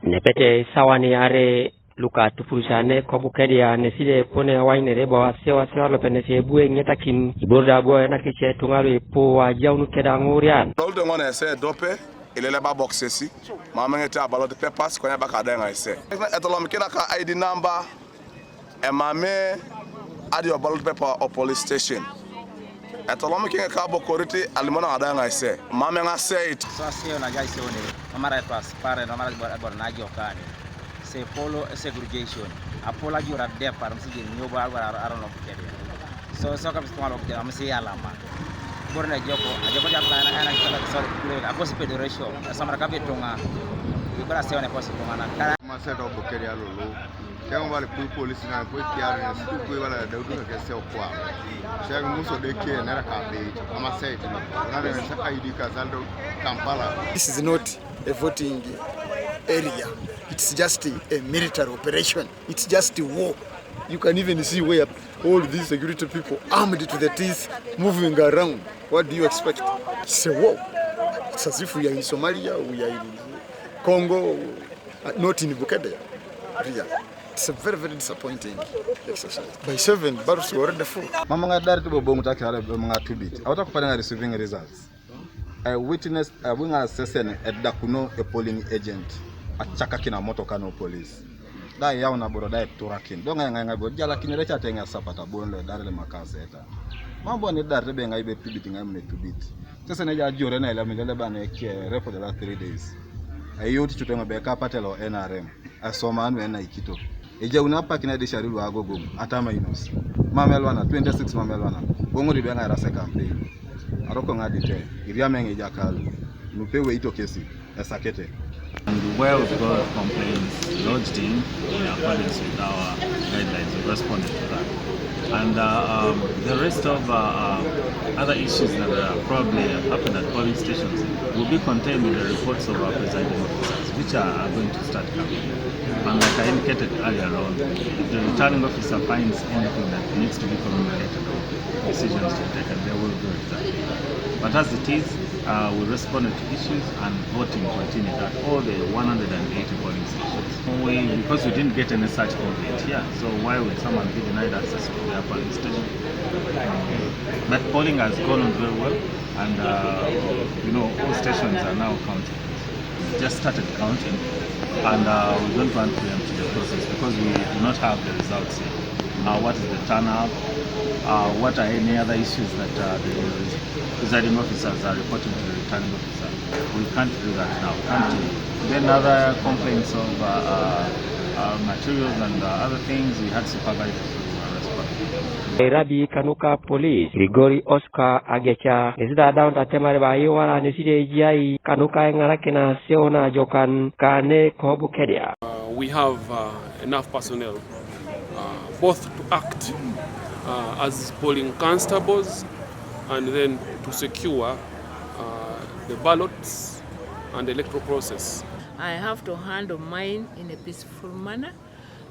Nepete sawani are luka tupurishane ko Bukedea ne sile pone waine rebo Aseo lo penese bue ngetakin iborda boy na kiche tungalo po wa jaunu keda Engurianete. Lolo ngone ese dope ilele ba box esi mama ngete abalo papers ko nyaba ka den ese etolom kida ka ID number e mame adi obalo paper o police station etolom kinga ka bokoriti alimona adan ese mame nga say it so Aseo na jai seo ne mara pass pare no mara bor na jokane se polo segregation apola jura depart msije nyobo arono Bukedea so ka bismalo Bukedea amsi alama borna joko jabla ana kala so kule akosi federation samara ka Itunga yuko Aseo ne posi ngana Maseto Bukedea Lolo kama wale police na kwa kiara siku kwa wala daudu ka Aseo kwa shaka muso deke na ka be amaseto na na ID ka zaldo Kampala. This is not a voting area. It's just a military operation. It's just a war. You can even see where all these security people armed to the teeth moving around. What do you expect? It's a war. It's as if we are in Somalia, we are in Congo, not in Bukedea. Yeah. It's a very, very disappointing exercise. By 7, barrels were already full. Mama ngada to bobo mutaki ala mga 2 bit. Awata kupata receiving results. I witnessed when I assessing at Dakuno a polling agent at Chakakina moto Kanu police. Da yauna boro da turakin. Donga nganga bo jala kinerecha tenga sapata bonle darele makaseta. Mambo ni darre be ngai be tubit ngai me tubit. Sasa neja jure na ile milele bana ke repo the last 3 days. Ayoti tutenga be kapatelo NRM. Asoma anu ena ikito. Eje unapa kina de sharilu agogo atama inos. Mamelwana 26 mamelwana. Bongo ribe ngai rasa campaign. Aroko ngadite iriamenge jakalu nupewe ito kesi esakete. And where we've got complaints lodged in accordance with our guidelines, we responded to that. And the rest of other issues that probably happen at polling stations will be contained in the reports of our presiding officers, which are going to start coming. And like I indicated earlier on, if the returning officer finds anything that needs to be communicated or decisions to be taken, they will do exactly. But as it is, we responded to issues and voting continued at all the 180 polling stations. Because we didn't get any such complaint here, so why would someone be denied access to their polling station? But polling has gone on very well, and all stations are now counting. We just started counting, and we don't want to preempt the process because we do not have the results yet. What is the turnout? What are any other issues that the presiding officers are reporting to the returning officer? We can't do that now. We can't. Then other complaints of materials and other things, we had supervisors who responded. Rabi Kanuka police Grigori Oscar Agecha nesida down tatemare ba yiwara neside jai Kanuka ngarakena seona jokan kane ko Bukedea. We have enough personnel both to act as polling constables and then to secure the ballots and the electoral process. I have to handle mine in a peaceful manner,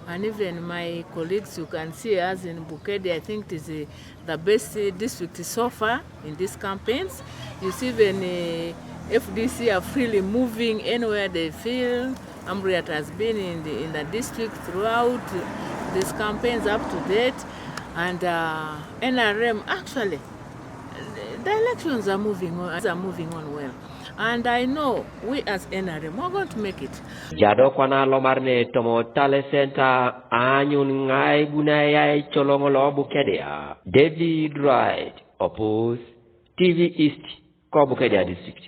and even my colleagues, you can see us in Bukedea, I think it is the best district so far in these campaigns. You see when FDC are freely moving anywhere they feel. Engurianete has been in the district throughout these campaigns up to date, and NRM actually the elections are moving on well, and I know we as NRM are going to make it. Jado kwana lomarne tomo tale center anyun ngai bunaya cholongolo Bukedea. David Wright oppose TV East ko Bukedea district.